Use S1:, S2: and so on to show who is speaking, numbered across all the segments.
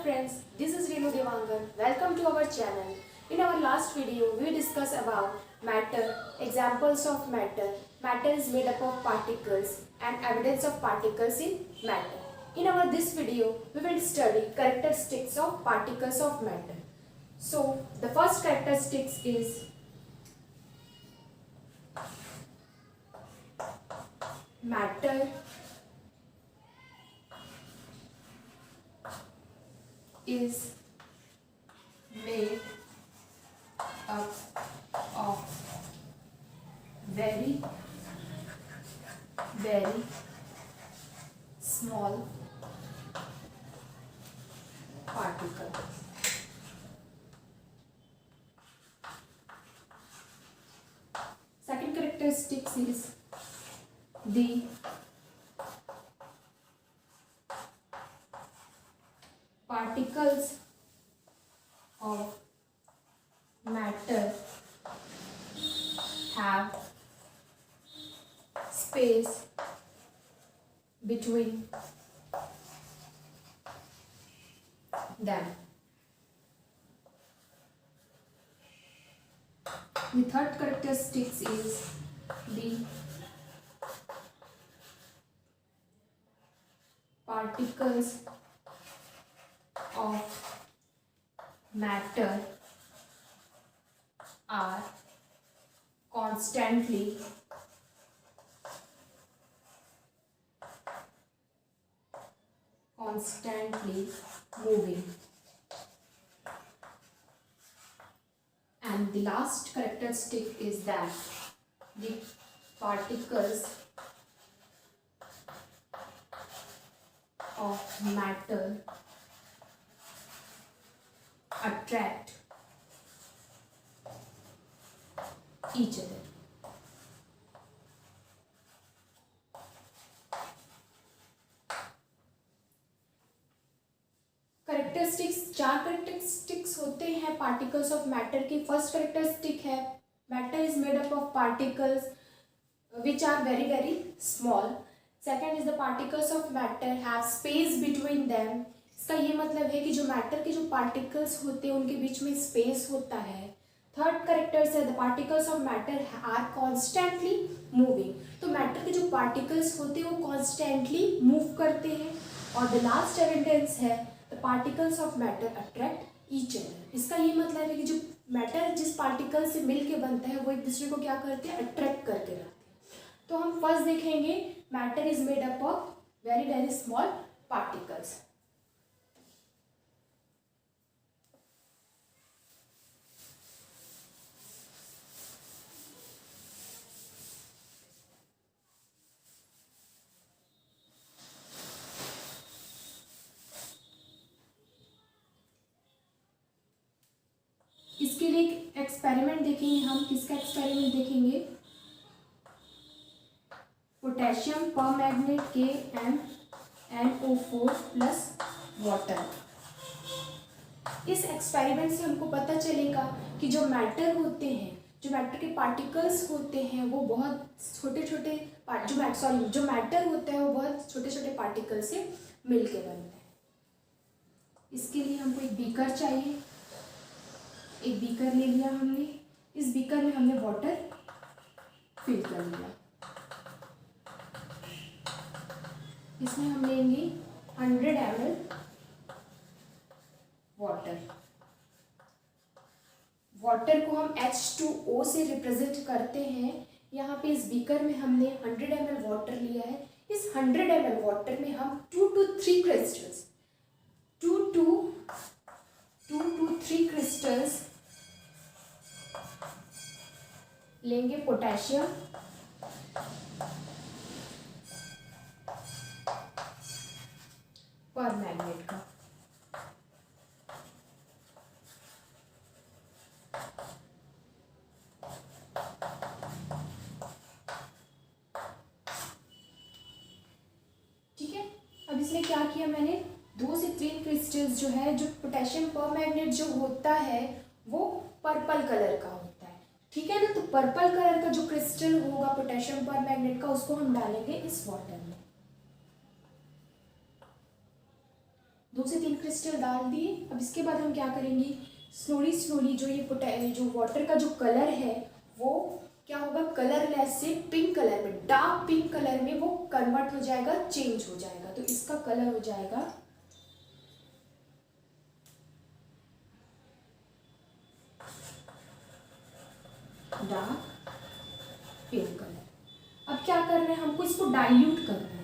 S1: friends, this is Renu Devangan. Welcome to our channel. In our last video, we discussed about matter, examples of matter. Matter is made up of particles and evidence of particles in matter. In our this video, we will study characteristics of particles of matter. So, the first characteristics is matter is made up of very small particles. Second characteristics is the particles of matter have space between them. The third characteristics is the particles of matter are constantly moving. And the last characteristic is that the particles of matter attract each other. चार characteristics होते हैं particles of matter की. First characteristic है matter is made up of particles which are very very small. Second is the particles of matter have space between them. इसका ये मतलब है कि जो मैटर के जो पार्टिकल्स होते हैं उनके बीच में स्पेस होता है. थर्ड कैरेक्टर्स है the particles of matter are constantly moving. तो मैटर के जो पार्टिकल्स होते हैं वो कॉन्स्टेंटली मूव करते हैं. और द लास्ट एविडेंस है the particles of matter attract each other. इसका ये मतलब है कि जो मैटर जिस पार्टिकल से मिल के बनता है वो एक दूसरे को क्या करते हैं, अट्रैक्ट करके रखते हैं. तो हम फर्स्ट देखेंगे matter is made up of very very small particles. इसके लिए एक एक्सपेरिमेंट देखेंगे हम. किसका एक्सपेरिमेंट देखेंगे, potassium permanganate KMnO4 plus water. इस एक्सपेरिमेंट से हमको पता चलेगा कि जो मैटर होते हैं, जो मैटर के पार्टिकल्स होते हैं वो बहुत छोटे छोटे जो मैटर होता है वो बहुत छोटे छोटे पार्टिकल से मिलके बनता है. इसके लिए हमको एक बीकर चाहिए. एक बीकर ले लिया हमने. इस बीकर में हमने वाटर फिल कर लिया. इसमें हम लेंगे 100 ml वाटर. वाटर को हम H2O से रिप्रेजेंट करते हैं. यहाँ पे इस बीकर में हमने 100 ml वाटर लिया है. इस 100 ml वाटर में हम 2 to 3 क्रिस्टल्स 2 to 3 क्रिस्टल्स लेंगे पोटेशियम परमैंगनेट का. ठीक है. अब इसमें क्या किया मैंने, 2 से 3 क्रिस्टल्स जो है, जो पोटेशियम परमैंगनेट जो होता है वो पर्पल कलर का होता है. ठीक है ना. तो पर्पल कलर का जो क्रिस्टल होगा पोटेशियम परमैंगनेट का उसको हम डालेंगे इस वाटर में. 2 से 3 क्रिस्टल डाल दिए। अब इसके बाद हम क्या करेंगे, स्लोली स्लोली जो ये जो वाटर का जो कलर है वो क्या होगा, कलरलेस से पिंक कलर में, डार्क पिंक कलर में वो कन्वर्ट हो जाएगा, चेंज हो जाएगा। तो इसका कलर हो जाएगा डार्क पिंक कलर। अब क्या करना है, हमको इसको डाइल्यूट करना है।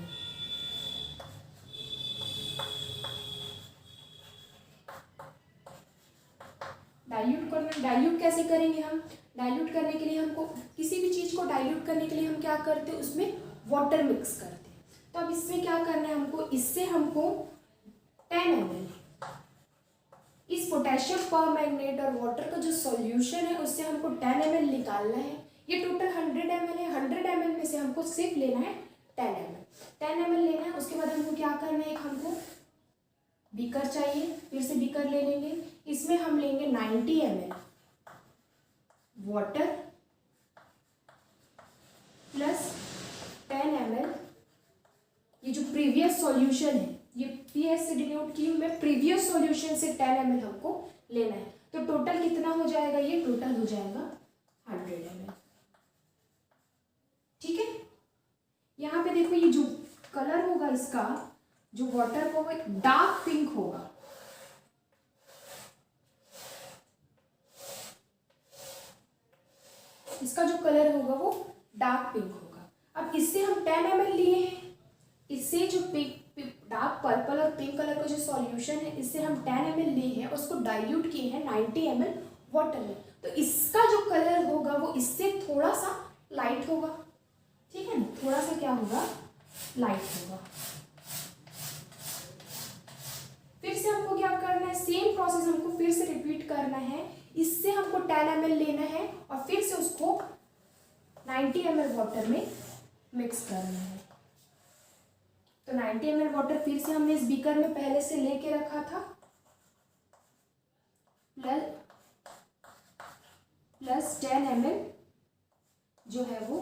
S1: डाइल्यूट कैसे करेंगे हम, डाइल्यूट करने के लिए हमको किसी भी चीज को डाइल्यूट करने के लिए हम क्या करते हैं, उसमें वाटर मिक्स करते हैं। तो अब इसमें क्या करना है हमको, इससे हमको 10 ml इस पोटेशियम परमैंगनेट और वाटर का जो सॉल्यूशन है उससे हमको 10 ml निकालना है। ये टोटल 100 ml है, 100 ml में से हमको सिर्फ लेना है 10 ml। 10 ml लेना है। उसके बाद हमको क्या करना है, हमको बीकर चाहिए, फिर से बीकर ले लेंगे। इसमें हम लेंगे 90 ml वाटर प्लस 10 ml ये जो प्रीवियस सॉल्यूशन है, ये PS से डिनोट की हूँ मैं, प्रीवियस सॉल्यूशन से 10 ml हमको लेना है। तो टोटल कितना हो जाएगा, ये टोटल हो जाएगा 100 ml। ठीक है, यहाँ पे देखो ये जो कलर होगा इसका, जो वाटर का वो डार्क पिंक होगा। इसका जो कलर होगा वो डार्क पिंक होगा। अब इससे हम 10 ml लिए हैं, इससे जो डार्क पर्पल और पिंक कलर का जो सॉल्यूशन है, इससे हम 10 ml लिए हैं, उसको डाइल्यूट किए हैं 90 ml वाटर में। तो इसका जो कलर होगा वो इससे थोड़ा सा लाइट होगा। ठीक है ना, थोड़ा सा क्या होगा, लाइट होगा। फिर से हमको क्या करना है, सेम प्रोसेस हमको फिर से रिपीट करना है। इससे हमको 10 ml लेना है और फिर से उसको 90 ml वाटर में मिक्स करना है। तो 90 ml वाटर फिर से हमने इस बीकर में पहले से लेके रखा था, प्लस 10 ml जो है वो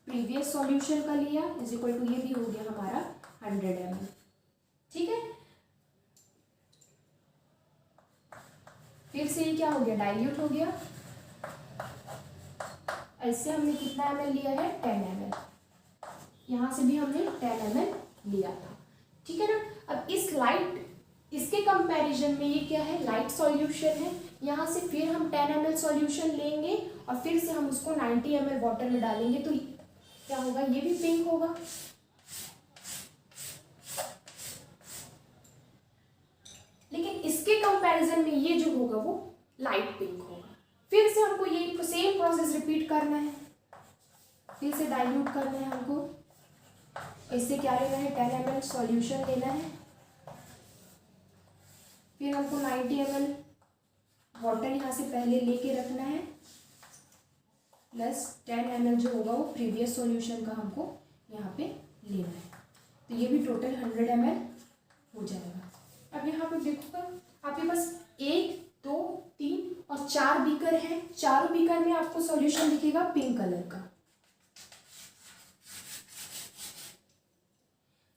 S1: प्रीवियस सॉल्यूशन का लिया, इज इक्वल टू ये भी हो गया हमारा 100 ml। ठीक है, फिर से ये क्या हो गया, डाइल्यूट हो गया। ऐसे हमने कितना ml लिया है, 10 ml। यहाँ से भी हमने 10 ml लिया था। ठीक है ना। अब इस लाइट, इसके कंपैरिजन में ये क्या है, लाइट सॉल्यूशन है। यहाँ से फिर हम 10 ml सॉल्यूशन लेंगे और फिर से हम उसको 90 ml वाटर में डालेंगे। तो क्या होगा, ये भी पिंक होगा। लेकिन इसके कंपैरिजन में ये जो होगा वो लाइट पिंक होगा। फिर से हमको ये सेम प्रोसेस रिपीट करना है, फिर से डाइल्यूट करना है हमको। इससे क्या लेना है, 10 ml सॉल्यूशन लेना है, फिर हमको 90 ml वाटर यहाँ से पहले लेके रखना है, प्लस 10 ml जो होगा वो प्रीवियस सॉल्यूशन का हमको यहाँ पे लेना है। तो ये भी टोटल 100 ml हो जाएगा। अब यहाँ पे देखो, आपके पास 1, 2, 3 और 4 बीकर हैं। चारों बीकर में आपको सॉल्यूशन दिखेगा पिंक कलर का।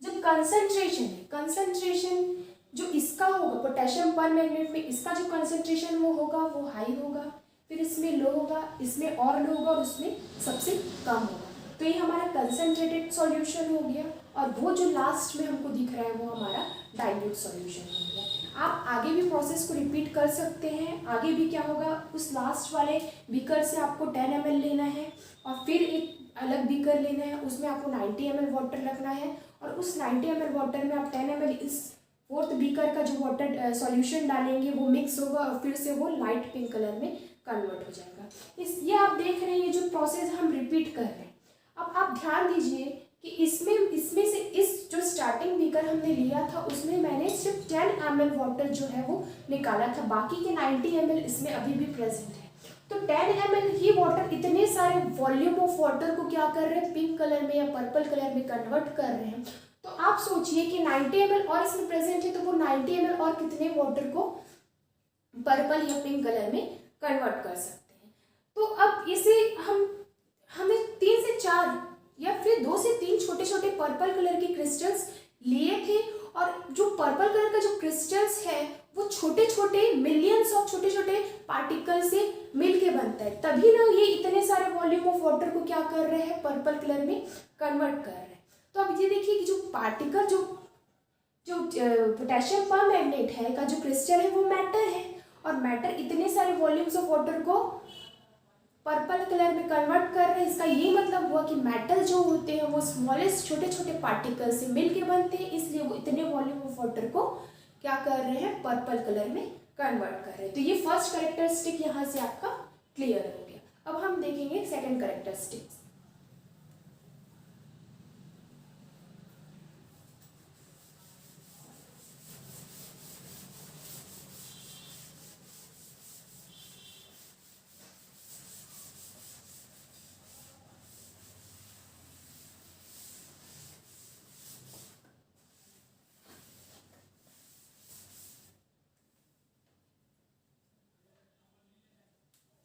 S1: जब कंसंट्रेशन है, कंसंट्रेशन जो इसका होगा पोटेशियम परमैंगनेट में, इसका जो कंसंट्रेशन वो होगा वो हाई होगा, फिर इसमें लो होगा, इसमें और लो होगा और उसमें सबसे कम होगा। तो ये हमारा कंसंट्रेटेड सॉल्यूशन हो गया और वो जो लास्ट में हमको दिख रहा है वो हमारा डाइल्यूट सॉल्यूशन हो गया। आप आगे भी प्रोसेस को रिपीट कर सकते हैं। आगे भी क्या होगा, उस लास्ट वाले बीकर से आपको 10 ml लेना है और फिर एक अलग बीकर लेना है, उसमें आपको 90 ml वाटर रखना है और उस 90 ml वाटर में आप 10 ml इस फोर्थ बीकर का जो वाटर सॉल्यूशन डालेंगे वो मिक्स होगा और फिर से वो लाइट पिंक कलर में कन्वर्ट हो जाएगा। ये आप देख रहे हैं, ये जो प्रोसेस हम रिपीट कर रहे हैं। अब आप ध्यान दीजिए कि इसमें से इस जो स्टार्टिंग बीकर हमने लिया था उसमें मैंने सिर्फ 10 ml वाटर जो है वो निकाला था, बाकी के 90 ml इसमें अभी भी प्रेजेंट है। तो 10 ml ही वाटर इतने सारे वॉल्यूम ऑफ वाटर को क्या कर रहे हैं, पिंक कलर में या पर्पल कलर में कन्वर्ट कर रहे हैं। तो आप सोचिए कि 90 ml और इसमें प्रेजेंट है, तो वो 90 ml और कितने वाटर को पर्पल या पिंक कलर में कन्वर्ट कर सकते हैं। तो अब इसे हमें 3 से 4 या फिर 2 से 3 छोटे छोटे पर्पल कलर के क्रिस्टल्स लिए थे और जो पर्पल कलर का जो क्रिस्टल्स है वो छोटे छोटे मिलियंस ऑफ छोटे छोटे पार्टिकल से मिलके बनता है, तभी ना ये इतने सारे वॉल्यूम ऑफ वाटर को क्या कर रहे हैं, पर्पल कलर में कन्वर्ट कर रहे हैं। तो अब ये देखिए कि जो पार्टिकल जो जो पोटेशियम परमैंगनेट है का जो क्रिस्टल है वो मैटर है, और मैटर इतने सारे वॉल्यूम्स ऑफ वाटर को पर्पल कलर में कन्वर्ट कर रहे हैं। इसका ये मतलब हुआ कि मेटल जो होते हैं वो स्मॉलेस्ट छोटे छोटे पार्टिकल से मिलके बनते हैं, इसलिए वो इतने वॉल्यूम ऑफ वाटर को क्या कर रहे हैं, पर्पल कलर में कन्वर्ट कर रहे हैं। तो ये फर्स्ट कैरेक्टरिस्टिक यहाँ से आपका क्लियर हो गया। अब हम देखेंगे सेकेंड कैरेक्टरिस्टिक।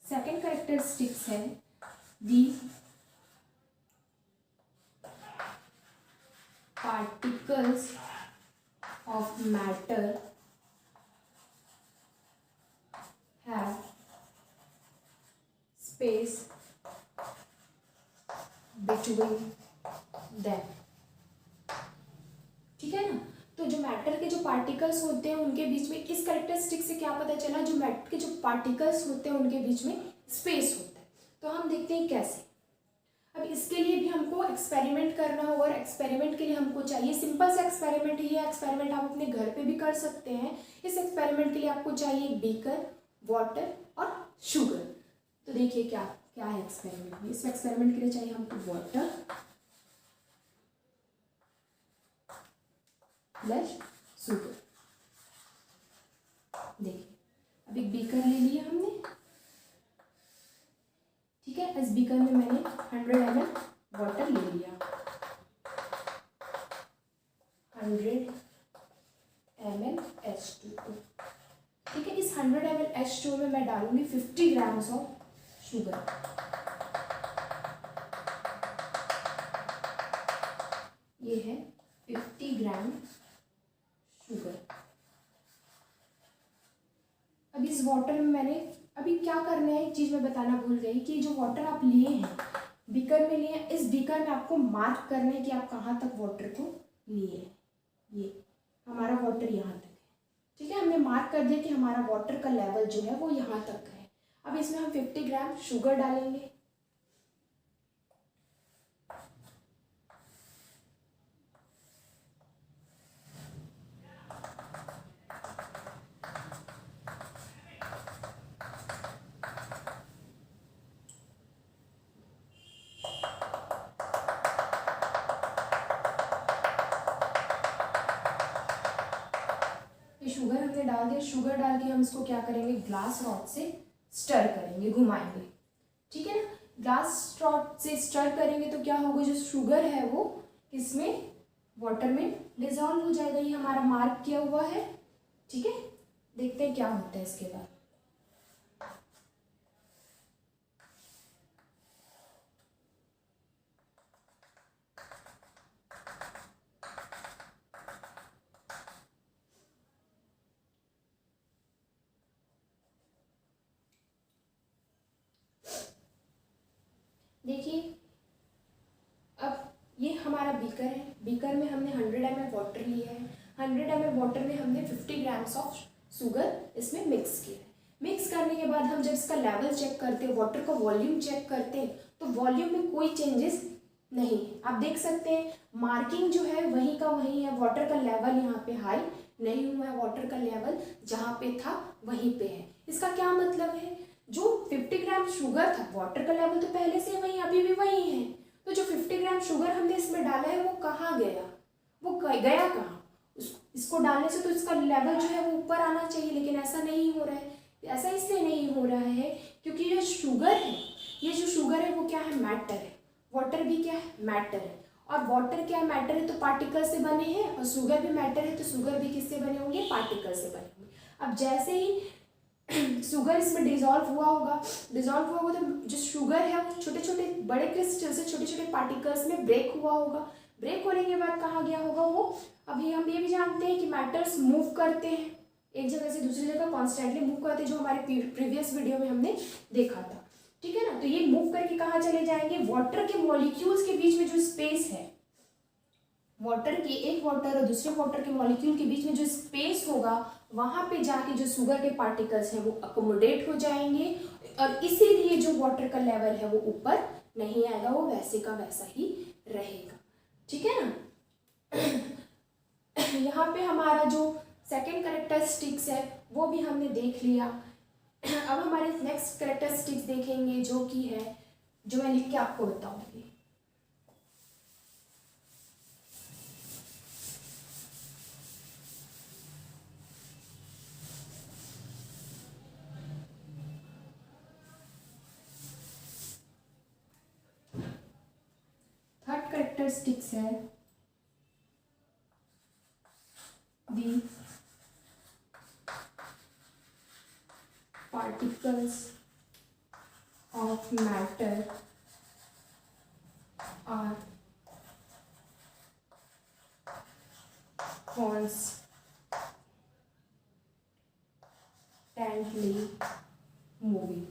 S1: सेकेंड कैरेक्टरिस्टिक्स है दी particles of matter have space between them। ठीक है ना, तो जो मैटर के जो पार्टिकल्स होते हैं उनके बीच में, इस कैरेक्टरिस्टिक से क्या पता चला, जो मैटर के जो पार्टिकल्स होते हैं उनके बीच में स्पेस होता है। तो हम देखते हैं कैसे। अब इसके लिए भी हमको एक्सपेरिमेंट करना होगा, और एक्सपेरिमेंट के लिए हमको चाहिए सिंपल सा एक्सपेरिमेंट ही है। एक्सपेरिमेंट आप अपने घर पे भी कर सकते हैं। इस एक्सपेरिमेंट के लिए आपको चाहिए बीकर, वाटर और शुगर। तो देखिए क्या क्या है एक्सपेरिमेंट में। इस एक्सपेरिमेंट के लिए चाहिए हमको वाटर प्लस शुगर। देखिए अब एक बीकर ले लिया हमने, ठीक है। इस बीकर में मैंने 100 ml वाटर ले लिया, 100 ml H2O, ठीक है। इस 100 ml H2O में मैं डालूंगी 50 ग्राम्स ऑफ शुगर। ये है 50 ग्राम शुगर। अब इस वाटर में मैंने अभी क्या करना है, एक चीज़ मैं बताना भूल गई कि जो वाटर आप लिए हैं बीकर में लिए, इस बीकर में आपको मार्क करना है कि आप कहाँ तक वाटर को लिए हैं। ये हमारा वाटर यहाँ तक है, ठीक है। हमने मार्क कर दिया कि हमारा वाटर का लेवल जो है वो यहाँ तक है। अब इसमें हम 50 ग्राम शुगर डालेंगे। शुगर हमने डाल दिया। शुगर डाल के हम इसको क्या करेंगे, ग्लास रॉड से स्टर करेंगे, घुमाएंगे, ठीक है ना। ग्लास रॉड से स्टर करेंगे तो क्या होगा, जो शुगर है वो इसमें वाटर में डिजॉल्व हो जाएगा। ये हमारा मार्क किया हुआ है, ठीक है। देखते हैं क्या होता है इसके बाद। देखिए अब ये हमारा बीकर है, बीकर में हमने 100 ml वाटर लिया है। 100 ml वाटर में हमने 50 ग्राम्स ऑफ शुगर इसमें मिक्स किया है। मिक्स करने के बाद हम जब इसका लेवल चेक करते हैं, वाटर का वॉल्यूम चेक करते हैं, तो वॉल्यूम में कोई चेंजेस नहीं है। आप देख सकते हैं मार्किंग जो है वहीं का वहीं है। वाटर का लेवल यहाँ पे हाई नहीं हुआ है, वाटर का लेवल जहाँ पे था वहीं पे है। इसका क्या मतलब है, जो 50 ग्राम शुगर था, वाटर का लेवल तो पहले से वही अभी भी वही है, तो जो 50 ग्राम शुगर हमने इसमें डाला है वो कहाँ गया, वो गया कहाँ। इसको डालने से तो इसका लेवल जो है वो ऊपर आना चाहिए, लेकिन ऐसा नहीं हो रहा है। ऐसा इसलिए नहीं हो रहा है क्योंकि ये शुगर है, ये जो शुगर है वो क्या है, मैटर है। वाटर भी क्या है, मैटर है। और वाटर क्या है, मैटर है तो पार्टिकल से बने हैं, और शुगर भी मैटर है तो शुगर भी किससे बने होंगे, पार्टिकल से बने होंगे। अब जैसे ही शुगर इसमें डिजॉल्व हुआ होगा तो जो शुगर है वो छोटे छोटे बड़े क्रिस्टल से छोटे छोटे पार्टिकल्स में ब्रेक हुआ होगा। ब्रेक होने के बाद कहाँ गया होगा वो। अभी हम ये भी जानते हैं कि मैटर्स मूव करते हैं, एक जगह से दूसरी जगह कॉन्स्टेंटली मूव करते हैं, जो हमारे प्रीवियस वीडियो में हमने देखा था, ठीक है ना। तो ये मूव करके कहाँ चले जाएंगे, वाटर के मॉलिक्यूल्स के बीच में जो स्पेस है, वाटर के एक वाटर और दूसरे वाटर के मॉलिक्यूल के बीच में जो स्पेस होगा, वहां पे जाके जो शुगर के पार्टिकल्स हैं वो अकोमोडेट हो जाएंगे, और इसीलिए जो वाटर का लेवल है वो ऊपर नहीं आएगा, वो वैसे का वैसा ही रहेगा, ठीक है ना। यहाँ पे हमारा जो सेकेंड कैरेक्टरिस्टिक्स है वो भी हमने देख लिया। अब हमारे नेक्स्ट कैरेक्टरिस्टिक्स देखेंगे, जो कि है, जो मैं लिख के आपको बताऊंगी। थर्ड कैरेक्टरिस्टिक्स है the particles of matter are constantly moving।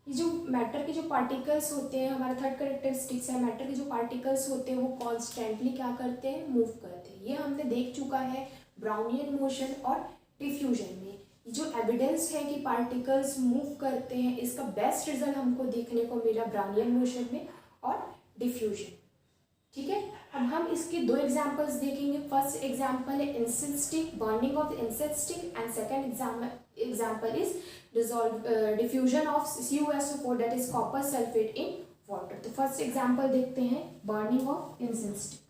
S1: ये जो मैटर के जो पार्टिकल्स होते हैं, हमारा थर्ड कैरेक्टरिस्टिक्स है, मैटर के जो पार्टिकल्स होते हैं वो कॉन्स्टेंटली क्या करते हैं, मूव करते हैं। ये हमने देख चुका है ब्राउनियन मोशन और डिफ्यूजन में। जो एविडेंस है कि पार्टिकल्स मूव करते हैं, इसका बेस्ट रिजल्ट हमको देखने को मिला ब्राउनियन मोशन में और डिफ्यूजन, ठीक है। अब हम इसके दो एग्जांपल्स देखेंगे। फर्स्ट एग्जांपल है incense stick, burning of incense stick, and second example is diffusion of CuSO4 that is copper sulphate in water. तो फर्स्ट एग्जांपल देखते हैं, burning of incense stick.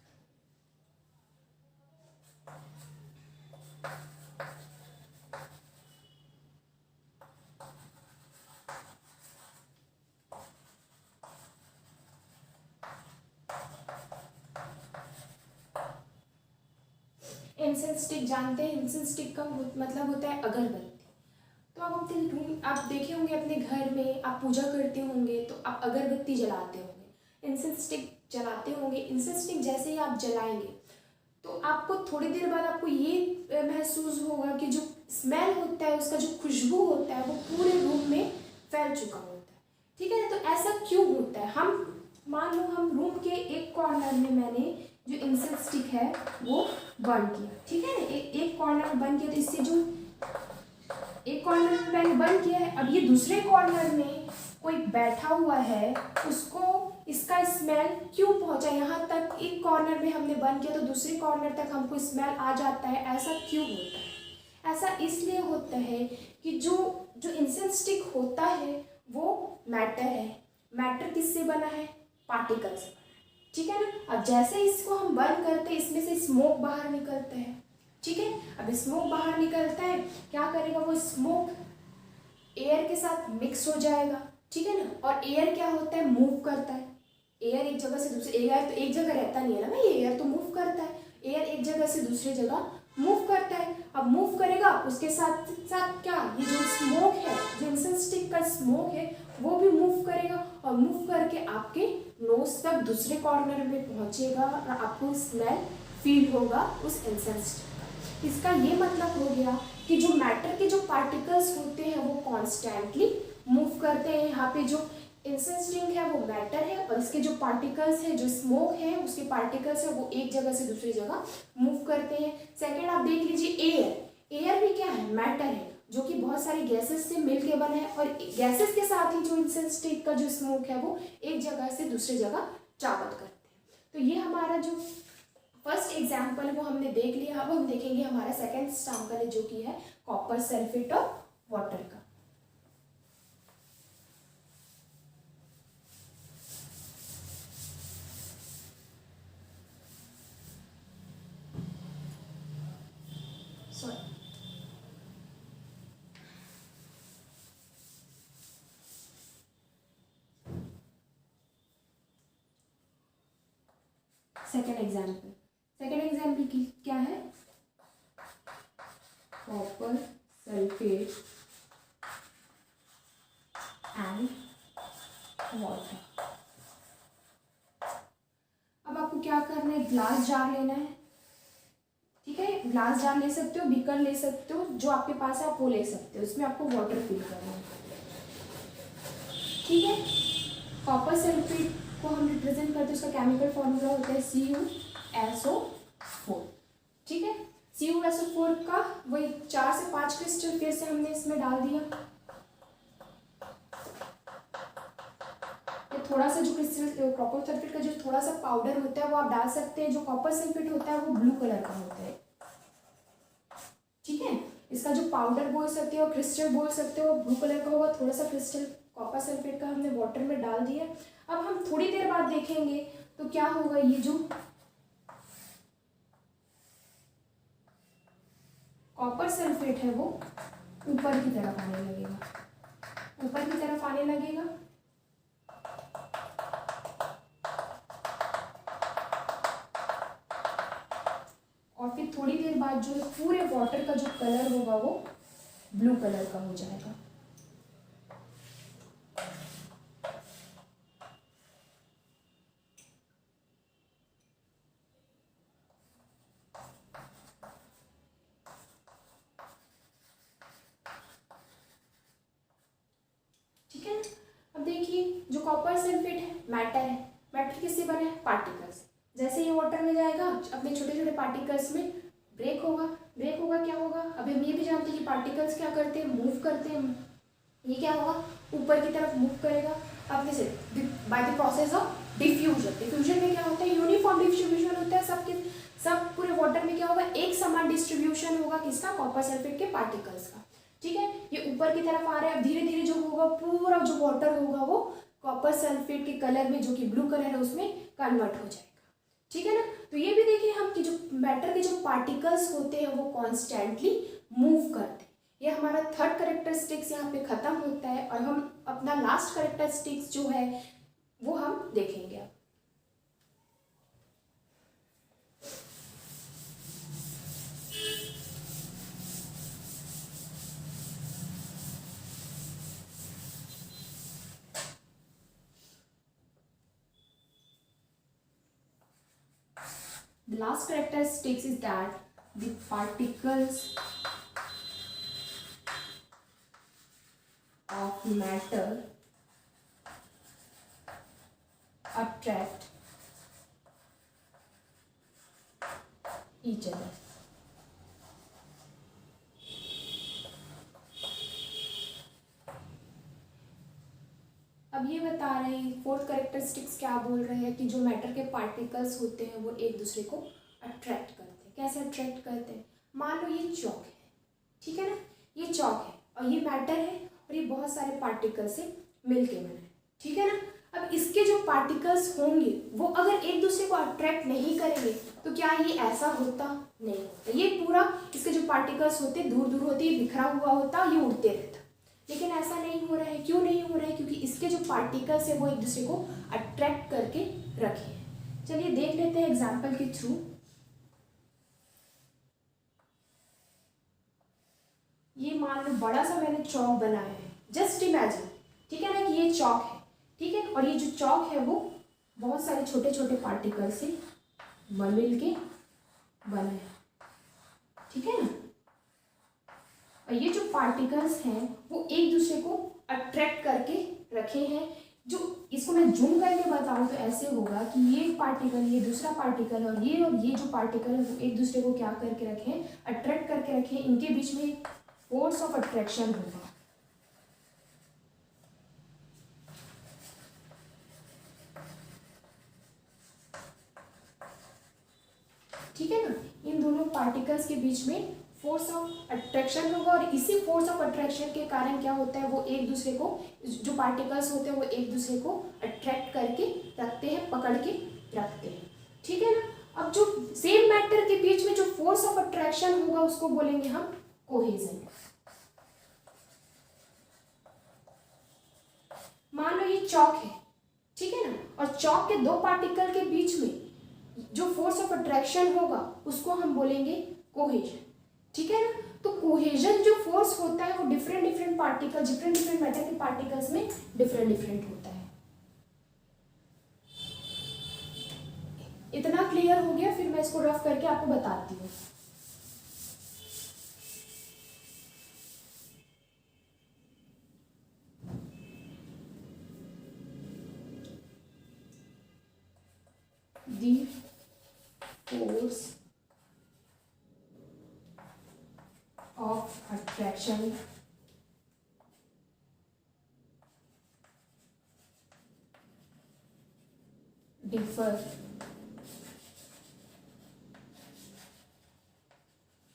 S1: Incense stick जानते हैं, इंसेंस स्टिक का मतलब होता है अगरबत्ती। तो आप आप देखे होंगे अपने घर में, आप पूजा करते होंगे तो आप अगरबत्ती जलाते होंगे, इंसेंस स्टिक जलाते होंगे। इंसेंस स्टिक जैसे ही आप जलाएंगे तो आपको थोड़ी देर बाद आपको ये महसूस होगा कि जो स्मेल होता है, उसका जो खुशबू होता है वो पूरे रूम में फैल चुका होता है, ठीक है ना। तो ऐसा क्यों होता है, हम मान लो हम रूम के एक कॉर्नर में मैंने जो इंसेंस स्टिक है वो बर्न किया, ठीक है ना, एक कॉर्नर में बर्न किया, तो इससे जो एक कॉर्नर में मैंने बंद किया है, अब ये दूसरे कॉर्नर में कोई बैठा हुआ है, उसको इसका स्मेल क्यों पहुंचा यहाँ तक। एक कॉर्नर में हमने बंद किया तो दूसरे कॉर्नर तक हमको स्मेल आ जाता है, ऐसा क्यों होता है। ऐसा इसलिए होता है कि जो जो इंसेंस स्टिक होता है वो मैटर है। मैटर किससे बना है, पार्टिकल से बना है, ठीक है ना। अब जैसे इसको हम बर्न करते हैं, इसमें से स्मोक बाहर निकलता है, ठीक है। अब स्मोक बाहर निकलता है, क्या करेगा वो स्मोक एयर के साथ मिक्स हो जाएगा, ठीक है ना। और एयर क्या होता है, मूव करता है। एयर एक जगह से दूसरे, एयर तो एक जगह रहता नहीं है ना भाई, एयर तो मूव करता है। एयर एक जगह से दूसरी जगह मूव करता है। अब मूव करेगा, उसके साथ साथ क्या, ये जो स्मोक है, जो इंसेंस स्टिक का स्मोक है वो भी मूव करेगा, और मूव करके आपके नोज तक दूसरे कॉर्नर में पहुंचेगा और आपको स्मेल फील होगा उस इंसेंस स्टिक। इसका ये मतलब हो गया कि जो मैटर के जो पार्टिकल्स होते हैं वो कॉन्स्टेंटली मूव करते हैं। यहाँ पे जो इंसेंस स्टिक है वो मैटर है, और इसके जो पार्टिकल्स है, जो स्मोक है, उसके पार्टिकल्स है वो एक जगह से दूसरी जगह मूव करते हैं। सेकेंड आप देख लीजिए एयर। एयर भी क्या है, मैटर है, जो कि बहुत सारी गैसेस से मिलके बना है, और गैसेस के साथ ही जो इंसेंस स्टिक का जो स्मोक है वो एक जगह से दूसरी जगह ट्रैवल करते हैं। तो ये हमारा जो फर्स्ट एग्जाम्पल वो हमने देख लिया। अब हम देखेंगे हमारा सेकेंड एग्जाम्पल है, जो कि है कॉपर सल्फेट और वाटर का। सेकेंड एग्जाम्पल की क्या है, कॉपर सल्फेट एंड वाटर। अब आपको क्या करना है, ग्लास जार लेना है, ठीक है, ग्लास जार ले सकते हो, बीकर ले सकते हो, जो आपके पास है आप वो ले सकते हो, उसमें आपको वाटर फिल करना है, ठीक है। कॉपर सल्फेट को हम रिप्रेजेंट करते हैं, उसका केमिकल फॉर्मूला होता है CuSO4, ठीक है। CuSO4 का वही 4 से 5 क्रिस्टल फिर से हमने इसमें डाल दिया। थोड़ा सा जो क्रिस्टल कॉपर सल्फेट का जो थोड़ा सा पाउडर होता है वो आप डाल सकते हैं, जो कॉपर सल्फेट होता है वो ब्लू कलर का होता है, ठीक है। इसका जो पाउडर बोल सकते हो, क्रिस्टल बोल सकते हो, ब्लू कलर का होगा। थोड़ा सा क्रिस्टल कॉपर सल्फेट का हमने वाटर में डाल दिया। अब हम थोड़ी देर बाद देखेंगे तो क्या होगा, ये जो कॉपर सल्फेट है वो ऊपर की तरफ आने लगेगा, ऊपर की तरफ आने लगेगा। और फिर थोड़ी देर बाद जो पूरे वाटर का जो कलर होगा वो ब्लू कलर का हो जाएगा। ठीक है, अब देखिए जो कॉपर सल्फेट है मैटर है, मैटर किससे बना है, पार्टिकल्स। जैसे ये वाटर में जाएगा अपने छोटे छोटे पार्टिकल्स में ब्रेक होगा, ब्रेक होगा क्या होगा, अभी हम ये भी जानते हैं कि पार्टिकल्स क्या करते हैं, मूव करते हैं। ये क्या होगा, ऊपर की तरफ मूव करेगा। अब कैसे, by the process of diffusion. Diffusion में क्या होता है, यूनिफॉर्म डिस्ट्रीब्यूशन होता है, सब पूरे वाटर में क्या होगा, एक समान डिस्ट्रीब्यूशन होगा किसका, कॉपर सल्फेट के पार्टिकल्स का, ठीक है। ये ऊपर की तरफ आ रहा है, अब धीरे धीरे जो होगा पूरा जो वाटर होगा वो कॉपर सल्फेट के कलर में, जो कि ब्लू कलर है, उसमें कन्वर्ट हो जाएगा, ठीक है ना। तो ये भी देखिए हम कि जो मैटर के जो पार्टिकल्स होते हैं वो कॉन्स्टेंटली मूव करते हैं। ये हमारा थर्ड कैरेक्टरिस्टिक्स यहाँ पे खत्म होता है और हम अपना लास्ट कैरेक्टरिस्टिक्स जो है वो हम देखेंगे अब। The last characteristics is that the particles of matter attract each other. अब ये बता रहे हैं फोर्थ कैरेक्टरिस्टिक्स क्या बोल रहे हैं कि जो मैटर के पार्टिकल्स होते हैं वो एक दूसरे को अट्रैक्ट करते हैं। कैसे अट्रैक्ट करते हैं, मान लो ये चौक है, ठीक है ना, ये चौक है और ये मैटर है और ये बहुत सारे पार्टिकल से मिलके बना है, ठीक है ना। अब इसके जो पार्टिकल्स होंगे वो अगर एक दूसरे को अट्रैक्ट नहीं करेंगे तो क्या ये ऐसा होता, नहीं होता। ये पूरा इसके जो पार्टिकल्स होते दूर दूर होते, बिखरा हुआ होता, ये उड़ते रहता। लेकिन ऐसा नहीं हो रहा है, क्यों नहीं हो रहा है, क्योंकि इसके जो पार्टिकल्स है वो एक दूसरे को अट्रैक्ट करके रखे हैं। चलिए देख लेते हैं एग्जांपल के थ्रू। ये मान लो बड़ा सा मैंने चौक बनाया है, जस्ट इमेजिन, ठीक है ना, कि ये चौक है, ठीक है, और ये जो चौक है वो बहुत सारे छोटे छोटे पार्टिकल से मिल के बना है, ठीक है ना। और ये जो पार्टिकल्स हैं वो एक दूसरे को अट्रैक्ट करके रखे हैं। जो इसको मैं जूम करके बताऊं तो ऐसे होगा कि ये पार्टिकल, ये दूसरा पार्टिकल और ये जो पार्टिकल है वो एक दूसरे को क्या करके रखे, अट्रैक्ट करके रखे। इनके बीच में एक फोर्स ऑफ अट्रैक्शन होगा, ठीक है ना। इन दोनों पार्टिकल्स के बीच में फोर्स ऑफ अट्रैक्शन होगा और इसी फोर्स ऑफ अट्रैक्शन के कारण क्या होता है, वो एक दूसरे को, जो पार्टिकल्स होते हैं वो एक दूसरे को अट्रैक्ट करके रखते हैं, पकड़ के रखते हैं, ठीक है ना। अब जो सेम मैटर के बीच में जो फोर्स ऑफ अट्रैक्शन होगा उसको बोलेंगे हम कोहेजन। मान लो ये चौक है, ठीक है ना, और चौक के दो पार्टिकल के बीच में जो फोर्स ऑफ अट्रैक्शन होगा उसको हम बोलेंगे कोहेजन, ठीक है ना। तो कोहेजन जो फोर्स होता है वो डिफरेंट डिफरेंट मैटर के पार्टिकल्स में डिफरेंट होता है, इतना क्लियर हो गया, फिर मैं इसको रफ करके आपको बताती हूँ। The force of attraction differ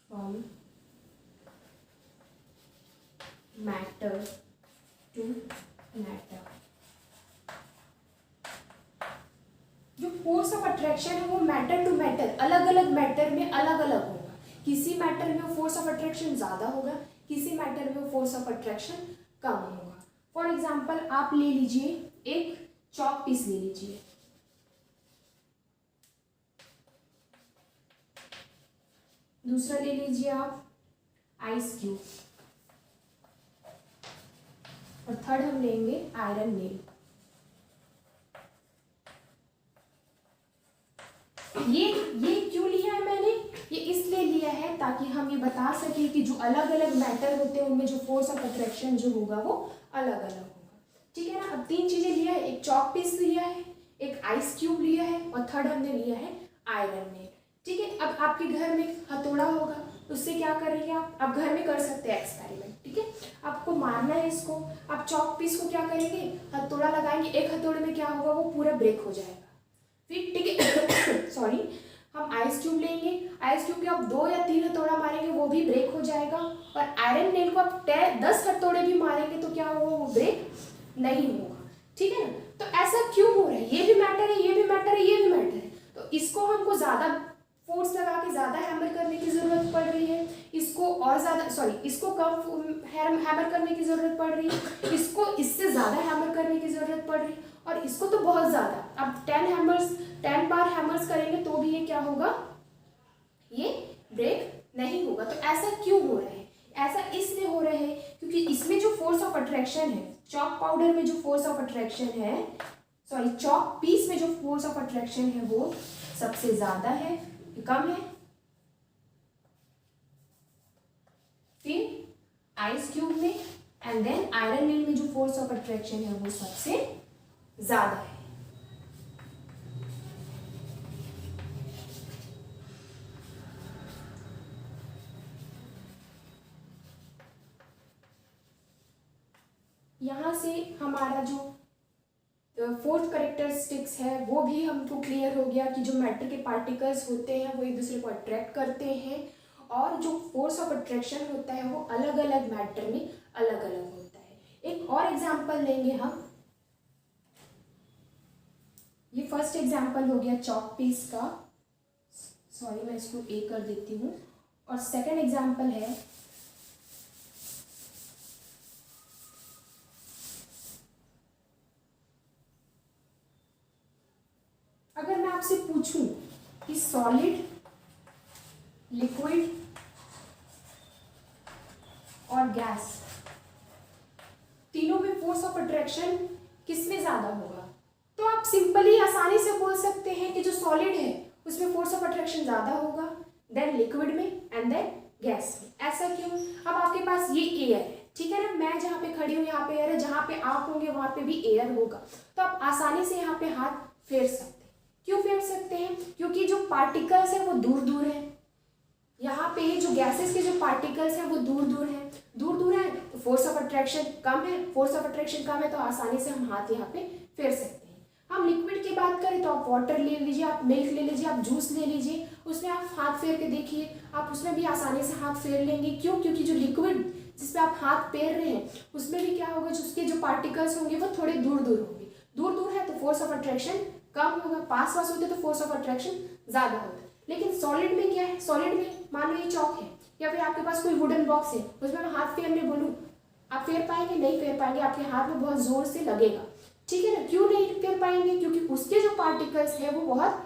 S1: from matter to matter। जो फोर्स ऑफ अट्रैक्शन है वो मैटर टू मैटर, अलग अलग मैटर में अलग अलग होगा। किसी मैटर में वो फोर्स ऑफ अट्रैक्शन ज़्यादा होगा, किसी मैटर में वो फोर्स ऑफ अट्रैक्शन कम होगा। फॉर एग्जाम्पल आप ले लीजिए, एक चॉक पीस ले लीजिए, दूसरा ले लीजिए आप आइस क्यूब, और थर्ड हम लेंगे आयरन नेल। ये क्यों लिया है मैंने, ये इसलिए लिया है ताकि हम ये बता सकें कि जो अलग अलग मैटर होते हैं उनमें जो फोर्स ऑफ अट्रैक्शन जो होगा वो अलग अलग होगा। ठीक है ना। अब तीन चीजें लिया है, एक चॉक पीस लिया है, एक आइस क्यूब लिया है, और थर्ड हमने लिया है आयरन नेल। ठीक है। अब आपके घर में हथौड़ा होगा, उससे क्या करेंगे आप घर में कर सकते हैं एक्सपेरिमेंट। ठीक है। आपको मारना है इसको, आप चॉक पीस को क्या करेंगे, हथौड़ा लगाएंगे, एक हथौड़े में क्या होगा, वो पूरा ब्रेक हो जाएगा। फिर ठीक है सॉरी, हम आइस क्यूब लेंगे, आइस क्यूब के आप 2 या 3 हथौड़ा मारेंगे वो भी ब्रेक हो जाएगा, और आयरन नेल को आप 10 हथौड़े भी मारेंगे तो क्या होगा, वो ब्रेक नहीं होगा। ठीक है ना। तो ऐसा क्यों हो रहा है, ये भी मैटर है, ये भी मैटर है, ये भी मैटर है। तो इसको हमको ज्यादा फोर्स लगा के ज्यादा हैमर करने की जरूरत पड़ रही है, इसको और ज्यादा इसको कम हैमर करने की जरूरत पड़ रही है, इसको इससे ज्यादा हैमर करने की जरूरत पड़ रही है, और इसको तो बहुत ज्यादा। अब 10 बार हैमर्स करेंगे तो भी ये क्या होगा, ये ब्रेक नहीं होगा। तो ऐसा क्यों हो रहा है, ऐसा इसलिए हो रहा है क्योंकि इसमें जो फोर्स ऑफ अट्रैक्शन है, चॉक पाउडर में जो फोर्स ऑफ अट्रैक्शन है, चॉक पीस में जो फोर्स ऑफ अट्रैक्शन है वो सबसे ज्यादा है, कम है। फिर आइस क्यूब में एंड देन आयरन नेल में जो फोर्स ऑफ अट्रैक्शन है वो सबसे ज्यादा है। यहां से हमारा जो फोर्थ करेक्टरिस्टिक्स है वो भी हमको क्लियर हो गया कि जो मैटर के पार्टिकल्स होते हैं वो एक दूसरे को अट्रैक्ट करते हैं, और जो फोर्स ऑफ अट्रैक्शन होता है वो अलग अलग मैटर में अलग अलग होता है। एक और एग्जांपल लेंगे हम, ये फर्स्ट एग्जांपल हो गया चॉक पीस का, सॉरी मैं इसको ए कर देती हूँ, और सेकंड एग्जांपल है अगर मैं आपसे पूछूं कि सॉलिड, लिक्विड और गैस तीनों में फोर्स ऑफ अट्रैक्शन किसमें ज्यादा होगा, तो आप सिंपली आसानी से बोल सकते हैं कि जो सॉलिड है उसमें फोर्स ऑफ अट्रैक्शन ज्यादा होगा, देन लिक्विड में एंड देन गैस में। ऐसा क्यों, अब आपके पास ये एयर है, ठीक है ना, मैं जहाँ पे खड़ी हूँ यहाँ पे एयर है, जहाँ पे आप होंगे वहां पे भी एयर होगा, तो आप आसानी से यहाँ पे हाथ फेर सकते हैं। क्यों फेर सकते हैं, क्योंकि जो पार्टिकल्स है वो दूर दूर है, यहाँ पे जो गैसेस के जो पार्टिकल्स हैं वो दूर दूर है, तो फोर्स ऑफ अट्रैक्शन कम है, फोर्स ऑफ अट्रैक्शन कम है तो आसानी से हम हाथ यहाँ पे फेर सकते हैं। हम लिक्विड की बात करें तो आप वाटर ले लीजिए, आप मिल्क ले लीजिए, आप जूस ले लीजिए, उसमें आप हाथ फेर के देखिए, आप उसमें भी आसानी से हाथ फेर लेंगे। क्यों, क्योंकि जो लिक्विड जिसपे आप हाथ फेर रहे हैं उसमें भी क्या होगा, जो उसके जो पार्टिकल्स होंगे वो थोड़े दूर दूर होंगे, दूर दूर है तो फोर्स ऑफ अट्रैक्शन कम होगा, पास पास होते तो फोर्स ऑफ अट्रैक्शन ज्यादा होता है। लेकिन सॉलिड में क्या है, सॉलिड में मान लो ये चौक है या फिर आपके पास कोई वुडन बॉक्स है, उसमें मैं हाथ फेरने बोलूँ, आप फेर पाएंगे, नहीं फेर पाएंगे, आपके हाथ में बहुत जोर से लगेगा, ठीक है ना। क्यों नहीं फेर पाएंगे, क्योंकि उसके जो पार्टिकल्स है वो बहुत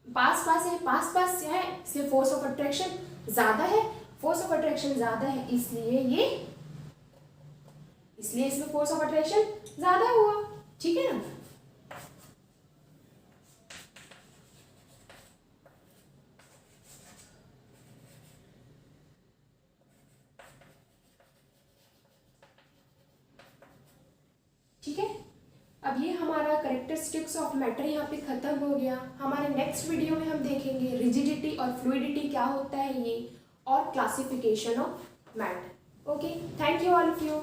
S1: पास पास है, पास पास है, इसलिए फोर्स ऑफ अट्रैक्शन ज्यादा है, फोर्स ऑफ अट्रैक्शन ज्यादा है, इसलिए इसमें फोर्स ऑफ अट्रैक्शन ज्यादा हुआ, ठीक है ना। अब ये हमारा करेक्टरिस्टिक्स ऑफ मैटर यहाँ पे ख़त्म हो गया। हमारे नेक्स्ट वीडियो में हम देखेंगे रिजिडिटी और फ्लूइडिटी क्या होता है ये, और classification of matter. Okay, thank you all of you.